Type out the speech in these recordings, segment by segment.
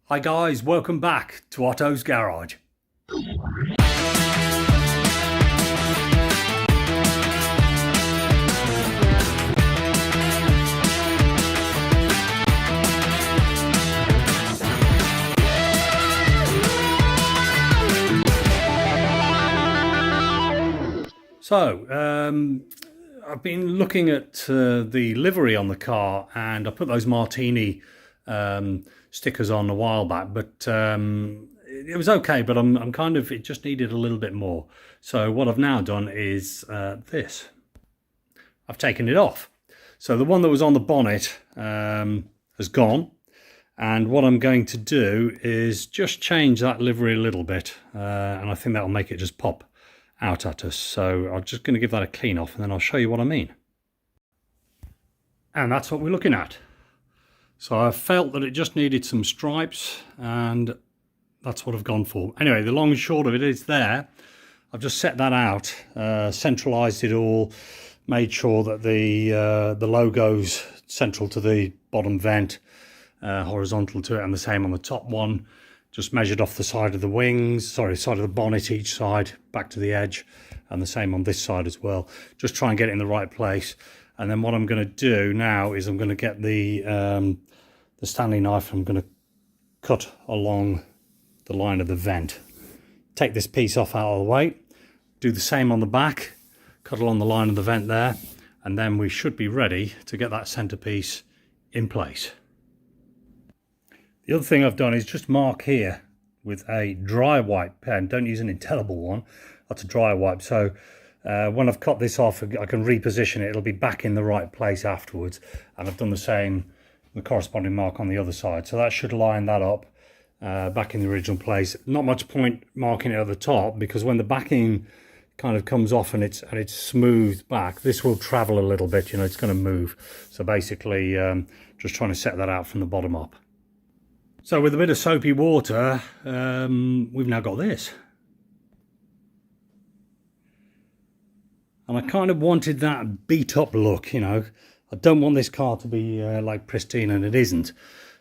Hi guys, welcome back to Otto's Garage. So, I've been looking at the livery on the car, and I put those martini stickers on a while back, but it was okay, but I'm kind of, it just needed a little bit more. So what I've now done is this. I've taken it off. So the one that was on the bonnet has gone, and what I'm going to do is just change that livery a little bit, and I think that'll make it just pop out at us. So I'm just going to give that a clean off, and then I'll show you what I mean. And that's what we're looking at. So I felt that it just needed some stripes, and that's what I've gone for. Anyway, the long and short of it is there. I've just set that out, centralized it all, made sure that the logo's central to the bottom vent, horizontal to it, and the same on the top one. Just measured off the side of the wings, side of the bonnet each side, back to the edge, and the same on this side as well. Just try and get it in the right place. And then what I'm going to do now is I'm going to get the Stanley knife. I'm going to cut along the line of the vent. Take this piece off out of the way. Do the same on the back. Cut along the line of the vent there. And then we should be ready to get that centerpiece in place. The other thing I've done is just mark here with a dry wipe pen. Don't use an indelible one. That's a dry wipe. So when I've cut this off, I can reposition it. It'll be back in the right place afterwards. And I've done the same, the corresponding mark on the other side. So that should line that up back in the original place. Not much point marking it at the top, because when the backing kind of comes off and it's smoothed back, this will travel a little bit, you know, it's going to move. So basically just trying to set that out from the bottom up. So with a bit of soapy water, we've now got this. And I kind of wanted that beat up look, you know. I don't want this car to be like pristine, and it isn't.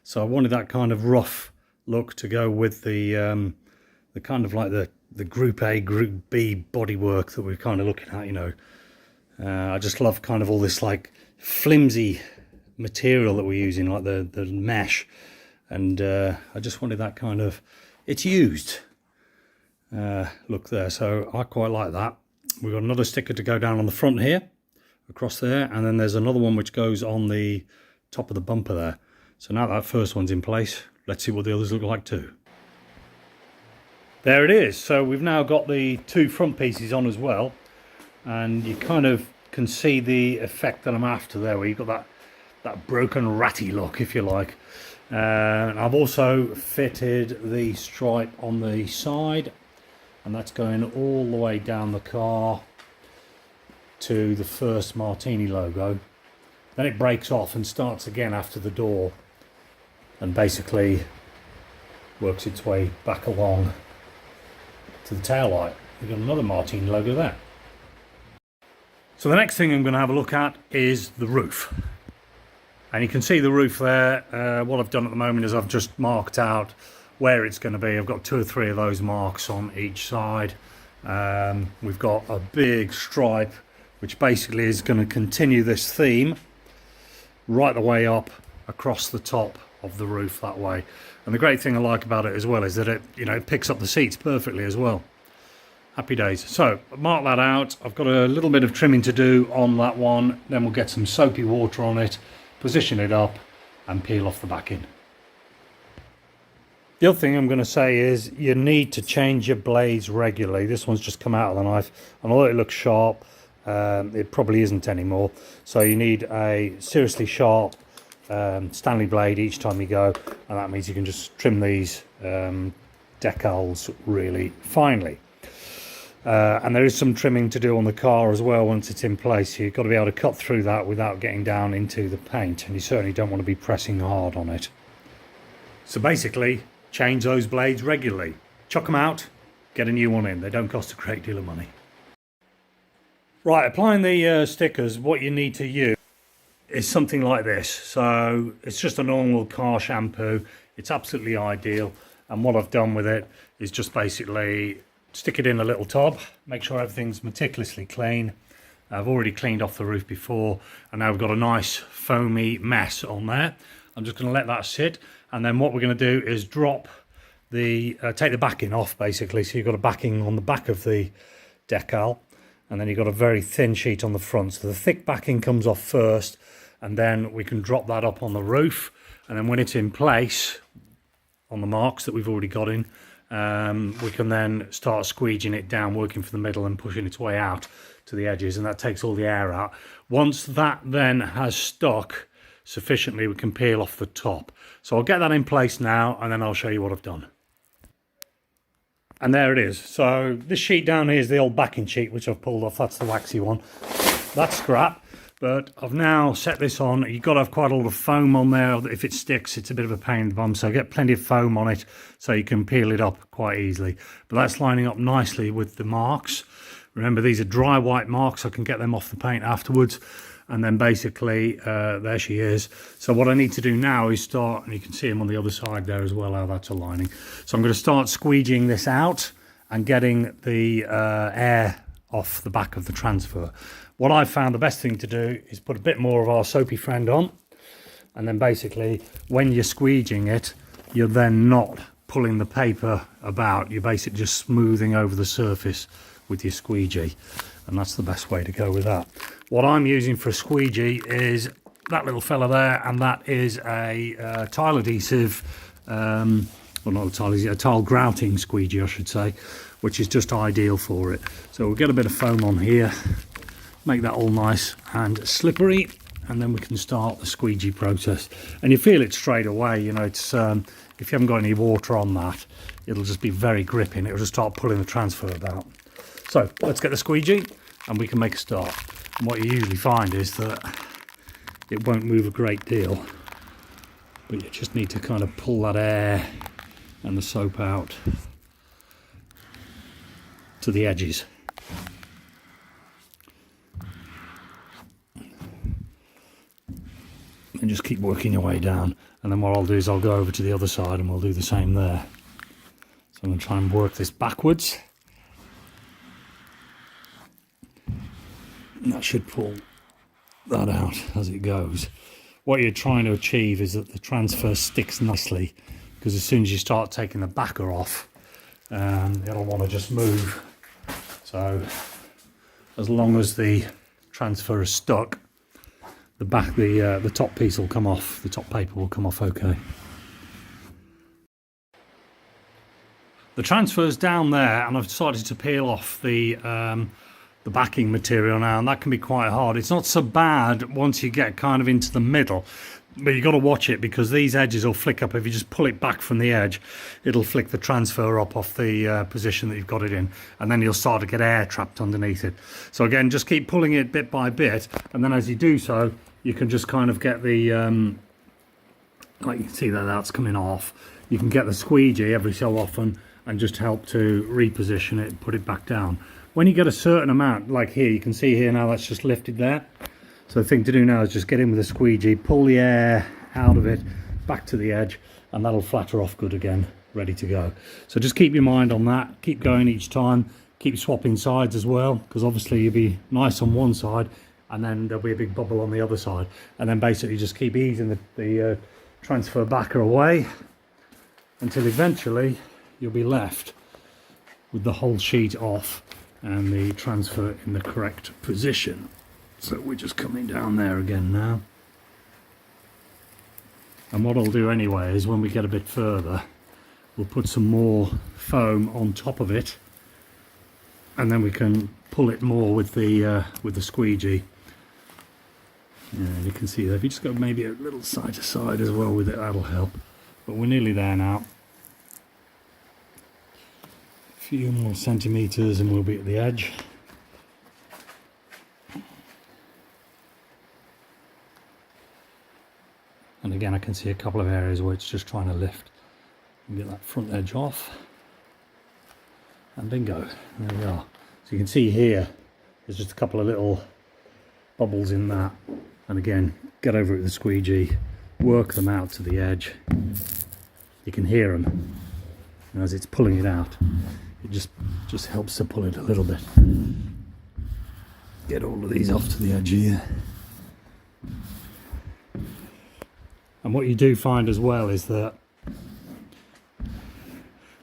So I wanted that kind of rough look to go with the kind of like the Group A, Group B bodywork that we're kind of looking at, you know. I just love kind of all this like flimsy material that we're using, like the mesh. And I just wanted that kind of, it's used look there. So I quite like that. We've got another sticker to go down on the front here, across there. And then there's another one which goes on the top of the bumper there. So now that first one's in place, let's see what the others look like too. There it is. So we've now got the two front pieces on as well. And you kind of can see the effect that I'm after there, where you've got that broken ratty look, if you like. I've also fitted the stripe on the side, and that's going all the way down the car to the first Martini logo. Then it breaks off and starts again after the door, and basically works its way back along to the tail light. We've got another Martini logo there. So the next thing I'm going to have a look at is the roof. And you can see the roof there. What I've done at the moment is I've just marked out where it's going to be. I've got 2 or 3 of those marks on each side. We've got a big stripe, which basically is going to continue this theme right the way up across the top of the roof that way. And the great thing I like about it as well is that it, you know, it picks up the seats perfectly as well. Happy days. So mark that out. I've got a little bit of trimming to do on that one. Then we'll get some soapy water on it, position it up, and peel off the backing. The other thing I'm going to say is you need to change your blades regularly. This one's just come out of the knife, and although it looks sharp, it probably isn't anymore. So you need a seriously sharp Stanley blade each time you go, and that means you can just trim these decals really finely. And there is some trimming to do on the car as well once it's in place. So you've got to be able to cut through that without getting down into the paint, and you certainly don't want to be pressing hard on it. So basically, change those blades regularly. Chuck them out, get a new one in. They don't cost a great deal of money. Right, applying the stickers, what you need to use is something like this. So it's just a normal car shampoo. It's absolutely ideal. And what I've done with it is just basically stick it in a little tub, make sure everything's meticulously clean. I've already cleaned off the roof before, and now we've got a nice foamy mess on there. I'm just going to let that sit, and then what we're going to do is drop the take the backing off, basically. So you've got a backing on the back of the decal, and then you've got a very thin sheet on the front. So the thick backing comes off first, and then we can drop that up on the roof, and then when it's in place on the marks that we've already got in, we can then start squeegeing it down, working from the middle and pushing its way out to the edges, and that takes all the air out. Once that then has stuck sufficiently, we can peel off the top. So I'll get that in place now, and then I'll show you what I've done. And there it is. So this sheet down here is the old backing sheet, which I've pulled off. That's the waxy one. That's scrap. But I've now set this on. You've got to have quite a lot of foam on there. If it sticks, it's a bit of a pain in the bum. So get plenty of foam on it so you can peel it up quite easily. But that's lining up nicely with the marks. Remember, these are dry white marks. I can get them off the paint afterwards. And then basically, there she is. So what I need to do now is start, and you can see them on the other side there as well, how that's aligning. So I'm going to start squeegeeing this out and getting the air off the back of the transfer. What I've found the best thing to do is put a bit more of our soapy friend on, and then basically when you're squeegeeing it, you're then not pulling the paper about, you're basically just smoothing over the surface with your squeegee, and that's the best way to go with that. What I'm using for a squeegee is that little fella there, and that is a tile adhesive, well, not a tile adhesive, a tile grouting squeegee I should say, which is just ideal for it. So we'll get a bit of foam on here, make that all nice and slippery, and then we can start the squeegee process. And you feel it straight away, you know, it's if you haven't got any water on that, it'll just be very gripping. It'll just start pulling the transfer about. So let's get the squeegee and we can make a start. And what you usually find is that it won't move a great deal, but you just need to kind of pull that air and the soap out to the edges. And just keep working your way down, and then what I'll do is I'll go over to the other side and we'll do the same there. So I'm going to try and work this backwards, and that should pull that out as it goes. What you're trying to achieve is that the transfer sticks nicely, because as soon as you start taking the backer off, it'll want to just move. So as long as the transfer is stuck, the top piece will come off, the top paper will come off okay. The transfer's down there, and I've decided to peel off the backing material now, and that can be quite hard. It's not so bad once you get kind of into the middle, but you've got to watch it, because these edges will flick up. If you just pull it back from the edge, it'll flick the transfer up off the position that you've got it in, and then you'll start to get air trapped underneath it. So again, just keep pulling it bit by bit, and then as you do so, you can just kind of get the, like you can see that that's coming off. You can get the squeegee every so often and just help to reposition it and put it back down. When you get a certain amount, like here, you can see here now that's just lifted there. So the thing to do now is just get in with the squeegee, pull the air out of it, back to the edge, and that'll flatter off good again, ready to go. So just keep your mind on that, keep going each time, keep swapping sides as well, because obviously you'll be nice on one side, and then there'll be a big bubble on the other side, and then basically just keep easing the transfer backer away until eventually you'll be left with the whole sheet off and the transfer in the correct position. So we're just coming down there again now, and what I'll do anyway is when we get a bit further, we'll put some more foam on top of it, and then we can pull it more with the squeegee. Yeah, you can see that if you just go maybe a little side to side as well with it, that'll help. But we're nearly there now. A few more centimetres and we'll be at the edge. And again, I can see a couple of areas where it's just trying to lift and get that front edge off. And bingo, there we are. So you can see here, there's just a couple of little bubbles in that. And again, get over it with the squeegee, work them out to the edge, You can hear them as it's pulling it out. It just helps to pull it a little bit. Get all of these off to the edge here. And what you do find as well is that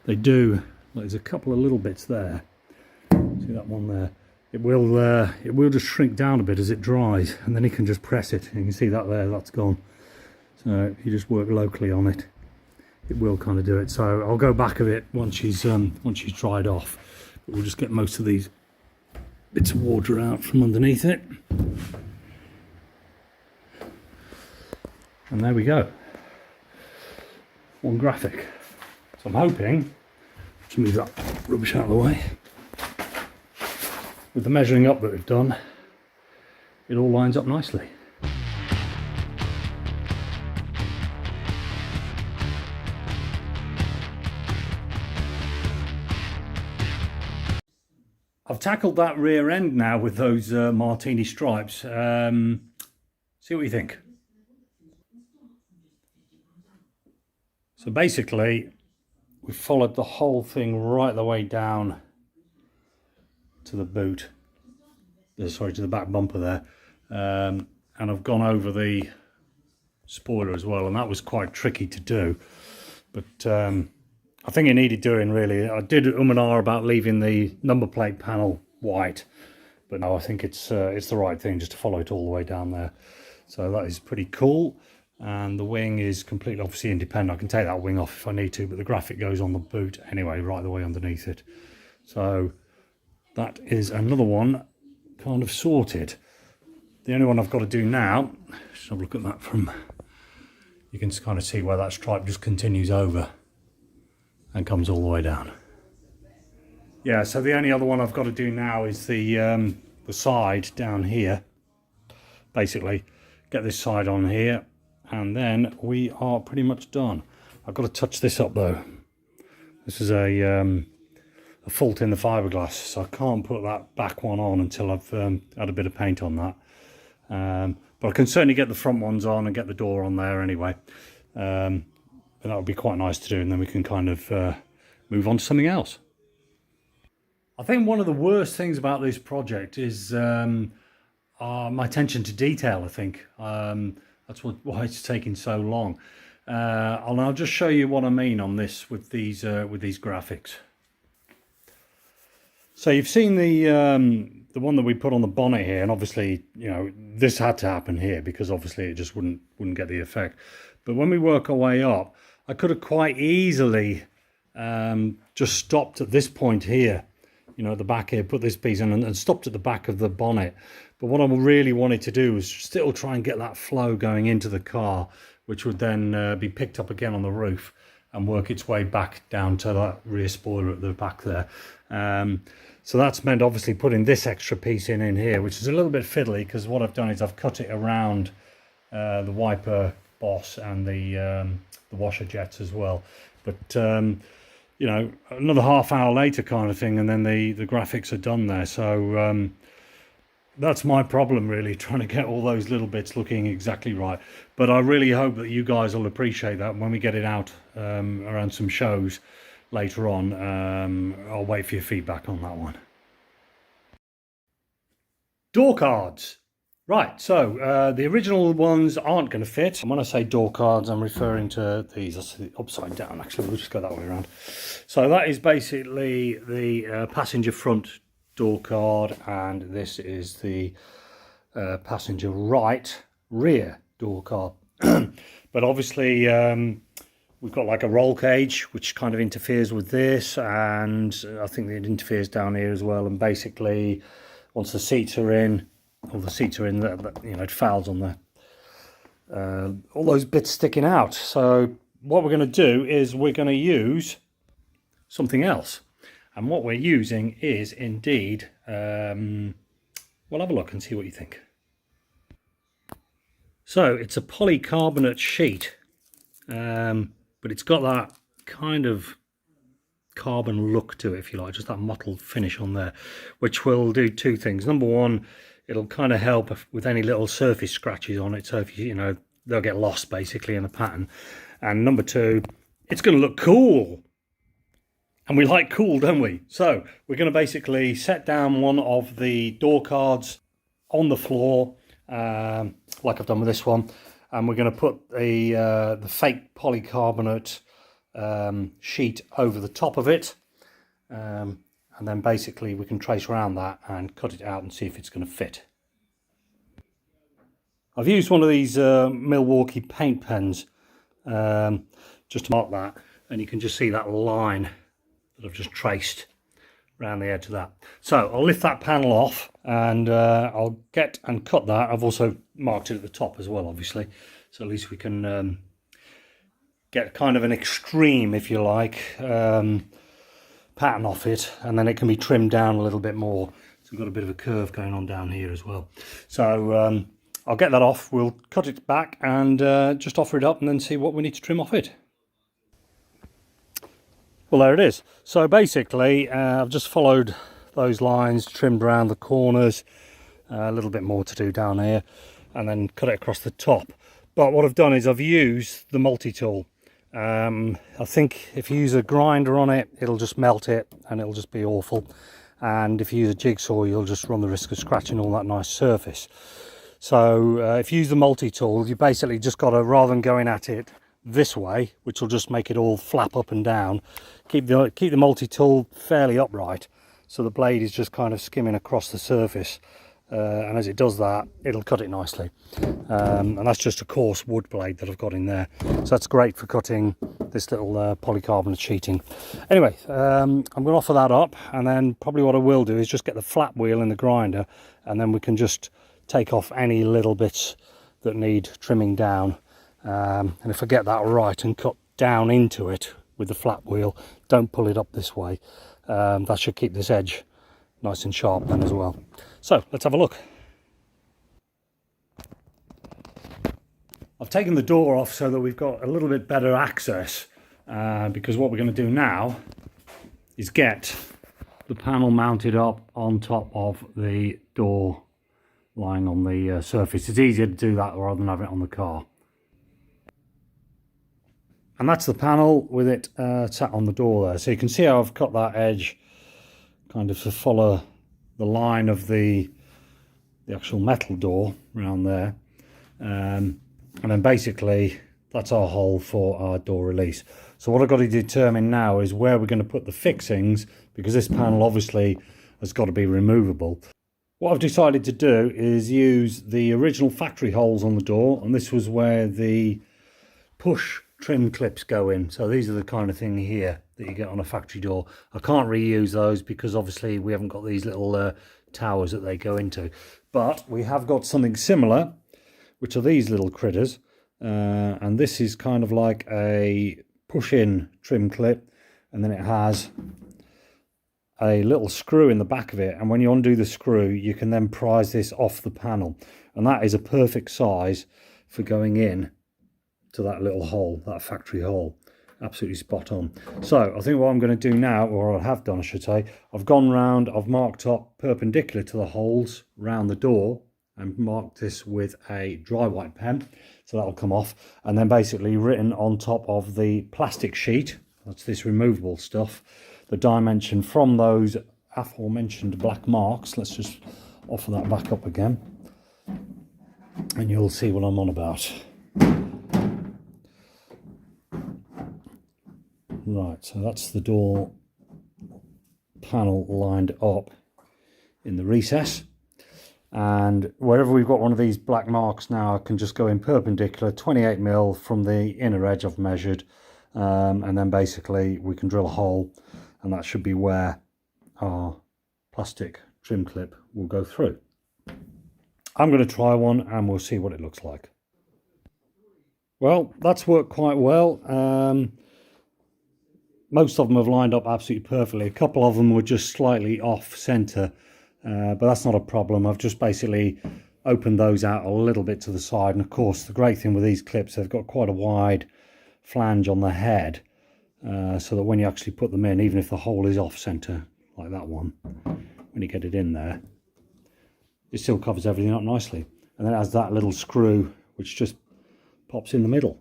they do, there's a couple of little bits there. See that one there? It will just shrink down a bit as it dries, and then you can just press it. You can see that there, that's gone. So if you just work locally on it, it will kind of do it. So I'll go back of it once she's dried off. But we'll just get most of these bits of water out from underneath it. And there we go. One graphic. So I'm hoping to move that rubbish out of the way. With the measuring up that we've done, it all lines up nicely. I've tackled that rear end now with those martini stripes. See what you think. So basically, we've followed the whole thing right the way down to the boot. Sorry, to the back bumper there. And I've gone over the spoiler as well, and that was quite tricky to do. But I think it needed doing, really. I did and ah about leaving the number plate panel white, but no, I think it's the right thing just to follow it all the way down there. So that is pretty cool. And the wing is completely obviously independent. I can take that wing off if I need to, but the graphic goes on the boot anyway, right the way underneath it. So that is another one kind of sorted. The only one I've got to do now, just have a look at that from, you can kind of see where that stripe just continues over and comes all the way down. Yeah, so the only other one I've got to do now is the side down here. Basically, get this side on here, and then we are pretty much done. I've got to touch this up though. This is a fault in the fiberglass, so I can't put that back one on until I've had a bit of paint on that. But I can certainly get the front ones on and get the door on there anyway. And that would be quite nice to do, and then we can kind of move on to something else. I think one of the worst things about this project is my attention to detail, I think. That's why it's taking so long. And I'll just show you what I mean on this with these graphics. So you've seen the one that we put on the bonnet here, and obviously, you know, this had to happen here because obviously it just wouldn't get the effect. But when we work our way up, I could have quite easily just stopped at this point here, you know, at the back here, put this piece in and stopped at the back of the bonnet. But what I really wanted to do was still try and get that flow going into the car, which would then be picked up again on the roof and work its way back down to that rear spoiler at the back there. So that's meant obviously putting this extra piece in here, which is a little bit fiddly because what I've done is I've cut it around the wiper boss and the washer jets as well. But you know, another half hour later kind of thing, and then the graphics are done there. So that's my problem, really, trying to get all those little bits looking exactly right. But I really hope that you guys will appreciate that when we get it out around some shows later on. I'll wait for your feedback on that one. Door cards. Right, so the original ones aren't going to fit. And when I say door cards, I'm referring to these. That's the upside down, actually. We'll just go that way around. So that is basically the passenger front door card, and this is the passenger right rear door card. But obviously we've got like a roll cage which kind of interferes with this, and I think it interferes down here as well. And basically once the seats are in, all the seats are in, you know, it fouls on the all those bits sticking out. So what we're going to do is we're going to use something else. And what we're using is indeed, we'll have a look and see what you think. So it's a polycarbonate sheet, but it's got that kind of carbon look to it, if you like, just that mottled finish on there, which will do two things. Number one, it'll kind of help with any little surface scratches on it, so if you know, they'll get lost basically in the pattern. And number two, it's going to look cool. And we like cool, don't we? So we're going to basically set down one of the door cards on the floor, like I've done with this one, and we're going to put the fake polycarbonate sheet over the top of it, and then basically we can trace around that and cut it out and see if it's going to fit. I've used one of these Milwaukee paint pens just to mark that, and you can just see that line that I've just traced around the edge of that. So I'll lift that panel off and I'll get and cut that. I've also marked it at the top as well, obviously, so at least we can get kind of an extreme, if you like, pattern off it, and then it can be trimmed down a little bit more. So we've got a bit of a curve going on down here as well. So I'll get that off, we'll cut it back and just offer it up and then see what we need to trim off it. Well, there it is. So basically I've just followed those lines, trimmed around the corners, a little bit more to do down here, and then cut it across the top. But what I've done is I've used the multi-tool. I think if you use a grinder on it, it'll just melt it and it'll just be awful. And if you use a jigsaw, you'll just run the risk of scratching all that nice surface. So if you use the multi-tool, you basically just got to, rather than going at it this way, which will just make it all flap up and down, keep the multi-tool fairly upright, so the blade is just kind of skimming across the surface, and as it does that, it'll cut it nicely. And that's just a coarse wood blade that I've got in there, so that's great for cutting this little polycarbonate sheeting. Anyway, I'm going to offer that up, and then probably what I will do is just get the flat wheel in the grinder, and then we can just take off any little bits that need trimming down. And if I get that right and cut down into it with the flat wheel, don't pull it up this way, that should keep this edge nice and sharp then as well. So let's have a look. I've taken the door off so that we've got a little bit better access, because what we're going to do now is get the panel mounted up on top of the door lying on the surface. It's easier to do that rather than have it on the car. And that's the panel with it sat on the door there. So you can see how I've cut that edge kind of to follow the line of the actual metal door around there. And then basically that's our hole for our door release. So what I've got to determine now is where we're going to put the fixings, because this panel obviously has got to be removable. What I've decided to do is use the original factory holes on the door, and this was where the push trim clips go in. So these are the kind of thing here that you get on a factory door. I can't reuse those because obviously we haven't got these little towers that they go into, but we have got something similar, which are these little critters, and this is kind of like a push-in trim clip, and then it has a little screw in the back of it, and when you undo the screw you can then prise this off the panel, and that is a perfect size for going in to that little hole, that factory hole. Absolutely spot on. So I think what I'm going to do now, or I have done I should say, I've gone round, I've marked up perpendicular to the holes round the door and marked this with a dry white pen, so that'll come off, and then basically written on top of the plastic sheet, that's this removable stuff, the dimension from those aforementioned black marks. Let's just offer that back up again and you'll see what I'm on about. Right, so that's the door panel lined up in the recess, and wherever we've got one of these black marks now, I can just go in perpendicular 28mm from the inner edge I've measured, and then basically we can drill a hole, and that should be where our plastic trim clip will go through. I'm going to try one and we'll see what it looks like. Well, that's worked quite well. Most of them have lined up absolutely perfectly. A couple of them were just slightly off center, but that's not a problem. I've just basically opened those out a little bit to the side, and of course the great thing with these clips, they've got quite a wide flange on the head, so that when you actually put them in, even if the hole is off center like that one, when you get it in there, it still covers everything up nicely. And then it has that little screw which just pops in the middle,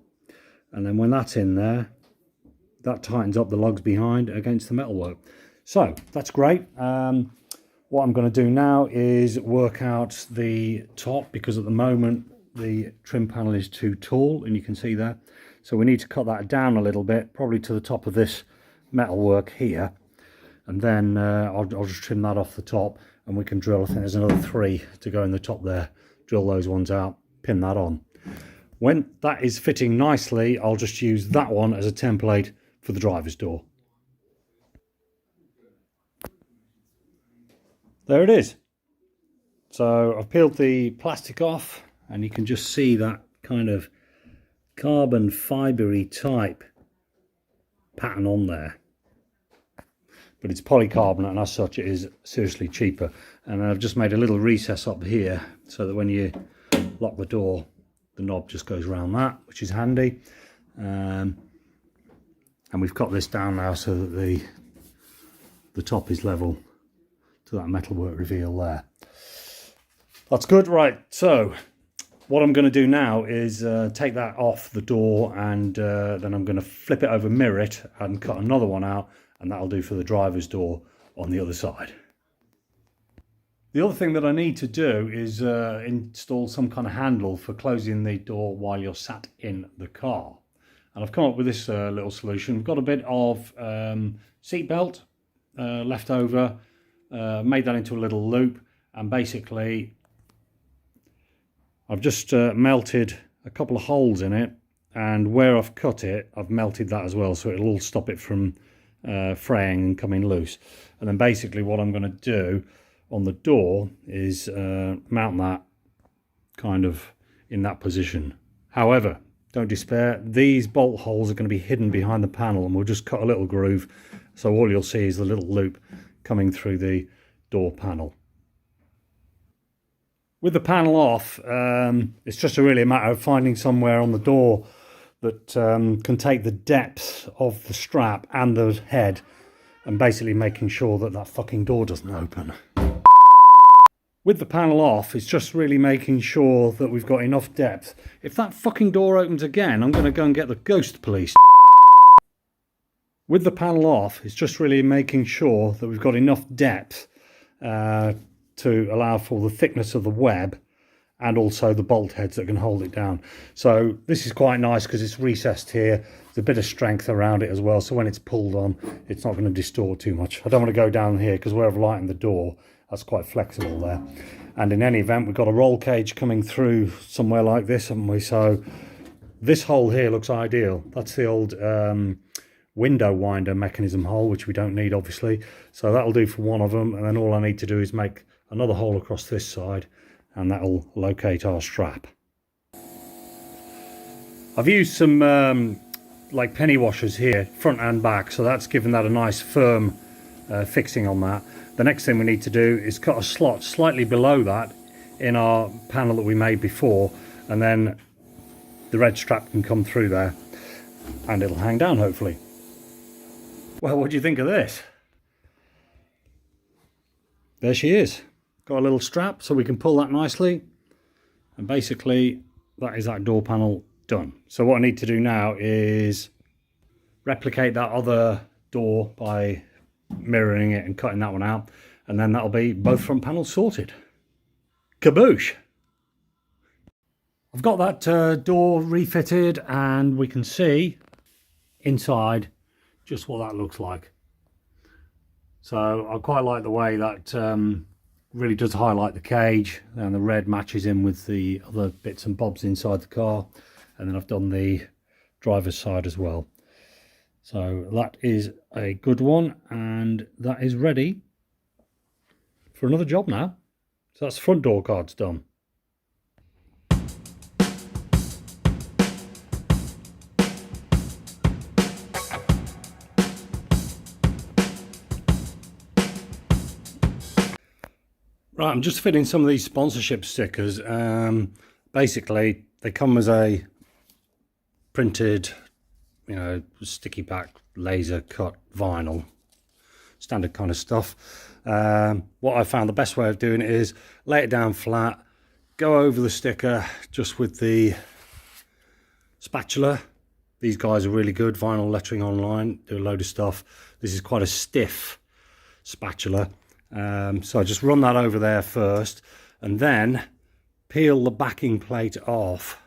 and then when that's in there, that tightens up the lugs behind against the metalwork. So that's great. What I'm going to do now is work out the top, because at the moment the trim panel is too tall, and you can see that. So we need to cut that down a little bit, probably to the top of this metalwork here, and then I'll just trim that off the top, and we can drill, I think there's another 3 to go in the top there, drill those ones out, pin that on. When that is fitting nicely, I'll just use that one as a template for the driver's door. There it is. So I've peeled the plastic off, and you can just see that kind of carbon fibery type pattern on there. But it's polycarbonate, and as such it is seriously cheaper. And I've just made a little recess up here so that when you lock the door, the knob just goes around that, which is handy. And we've got this down now so that the top is level to that metalwork reveal there. That's good. Right, so what I'm going to do now is take that off the door, and then I'm going to flip it over, mirror it, and cut another one out, and that'll do for the driver's door on the other side. The other thing that I need to do is install some kind of handle for closing the door while you're sat in the car. And I've come up with this little solution. We've got a bit of seat belt left over, made that into a little loop, and basically I've just melted a couple of holes in it, and where I've cut it, I've melted that as well, so it'll all stop it from fraying and coming loose. And then basically what I'm going to do on the door is mount that kind of in that position. However, don't despair, these bolt holes are going to be hidden behind the panel, and we'll just cut a little groove, so all you'll see is the little loop coming through the door panel. With the panel off, it's just really a matter of finding somewhere on the door that can take the depth of the strap and the head, and basically making sure that that fucking door doesn't open. With the panel off, it's just really making sure that we've got enough depth. If that fucking door opens again, I'm going to go and get the ghost police. With the panel off, it's just really making sure that we've got enough depth to allow for the thickness of the web, and also the bolt heads that can hold it down. So this is quite nice because it's recessed here. There's a bit of strength around it as well, so when it's pulled on, it's not going to distort too much. I don't want to go down here because where I've lightened the door, that's quite flexible there. And in any event, we've got a roll cage coming through somewhere like this, haven't we? So this hole here looks ideal. That's the old window winder mechanism hole, which we don't need obviously. So that'll do for one of them, and then all I need to do is make another hole across this side, and that'll locate our strap. I've used some like penny washers here, front and back, so that's given that a nice firm fixing on that. The next thing we need to do is cut a slot slightly below that in our panel that we made before, and then the red strap can come through there and it'll hang down hopefully. Well, what do you think of this? There she is. Got a little strap so we can pull that nicely, and basically that is that door panel done. So what I need to do now is replicate that other door by mirroring it and cutting that one out, and then that'll be both front panels sorted. Kaboosh! I've got that door refitted, and we can see inside just what that looks like. So I quite like the way that really does highlight the cage, and the red matches in with the other bits and bobs inside the car. And then I've done the driver's side as well. So that is a good one, and that is ready for another job now. So that's front door cards done. Right, I'm just fitting some of these sponsorship stickers. Basically, they come as a printed, you know, sticky pack, laser cut vinyl, standard kind of stuff. What I found the best way of doing it is lay it down flat, go over the sticker just with the spatula, These guys are really good, vinyl lettering online, do a load of stuff. This is quite a stiff spatula, so I just run that over there first and then peel the backing plate off,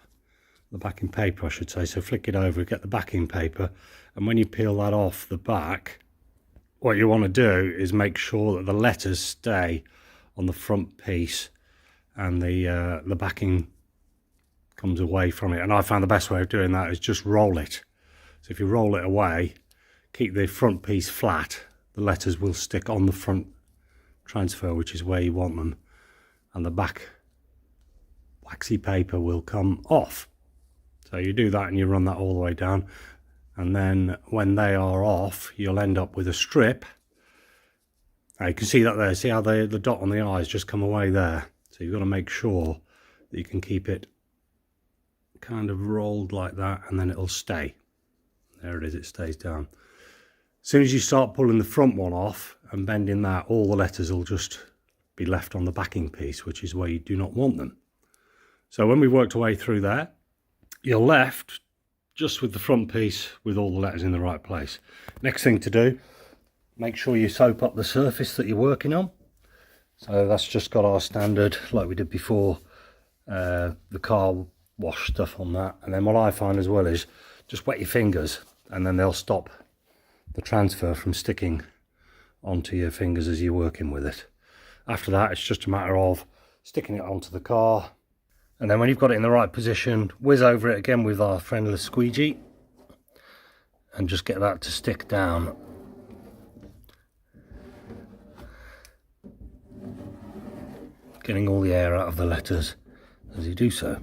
the backing paper I should say. So flick it over, get the backing paper, and when you peel that off the back, what you want to do is make sure that the letters stay on the front piece and the backing comes away from it. And I found the best way of doing that is just roll it. So if you roll it away, keep the front piece flat, the letters will stick on the front transfer, which is where you want them, and the back waxy paper will come off. So you do that and you run that all the way down, and then when they are off, you'll end up with a strip. Now you can see that there, see how the dot on the I has just come away there. So you've got to make sure that you can keep it kind of rolled like that, and then it'll stay. There it is, it stays down. As soon as you start pulling the front one off and bending that, all the letters will just be left on the backing piece, which is where you do not want them. So when we've worked our way through there, you're left just with the front piece with all the letters in the right place. Next thing to do, make sure you soap up the surface that you're working on. So that's just got our standard, like we did before, the car wash stuff on that. And then what I find as well is just wet your fingers, and then they'll stop the transfer from sticking onto your fingers as you're working with it. After that, it's just a matter of sticking it onto the car, and then when you've got it in the right position, whiz over it again with our friendly squeegee and just get that to stick down. Getting all the air out of the letters as you do so.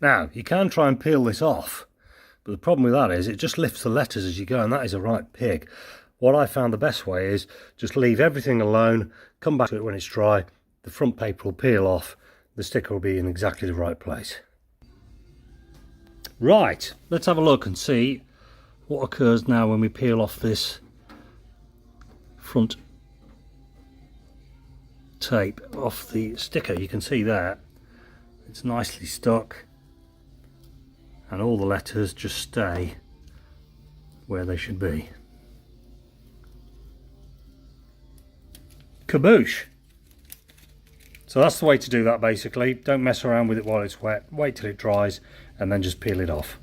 Now, you can try and peel this off, but the problem with that is it just lifts the letters as you go, and that is a right pig. What I found the best way is just leave everything alone, come back to it when it's dry, the front paper will peel off, the sticker will be in exactly the right place. Right, let's have a look and see what occurs now when we peel off this front tape off the sticker. You can see there, it's nicely stuck, and all the letters just stay where they should be. Kaboosh! So that's the way to do that basically. Don't mess around with it while it's wet, wait till it dries and then just peel it off.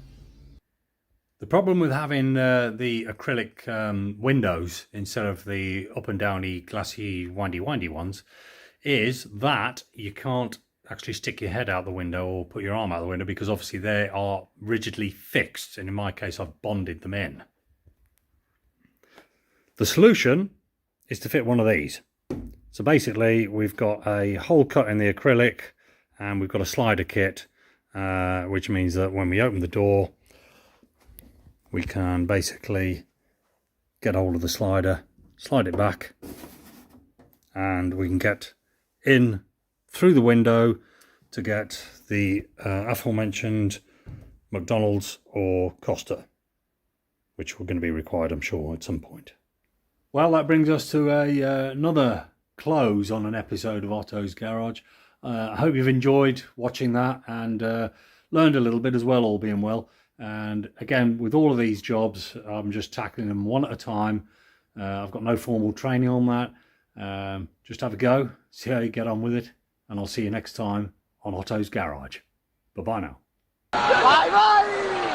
The problem with having the acrylic windows instead of the up and downy glassy windy ones is that you can't actually stick your head out the window or put your arm out the window, because obviously they are rigidly fixed, and in my case I've bonded them in. The solution is to fit one of these. So basically we've got a hole cut in the acrylic and we've got a slider kit, which means that when we open the door we can basically get hold of the slider, slide it back, and we can get in through the window to get the aforementioned McDonald's or Costa, which we're going to be required, I'm sure, at some point. Well, that brings us to another close on an episode of Otto's Garage. I hope you've enjoyed watching that and learned a little bit as well, all being well. And again, with all of these jobs, I'm just tackling them one at a time. I've got no formal training on that. Just have a go, see how you get on with it, and I'll see you next time on Otto's Garage. Bye-bye now. Bye-bye!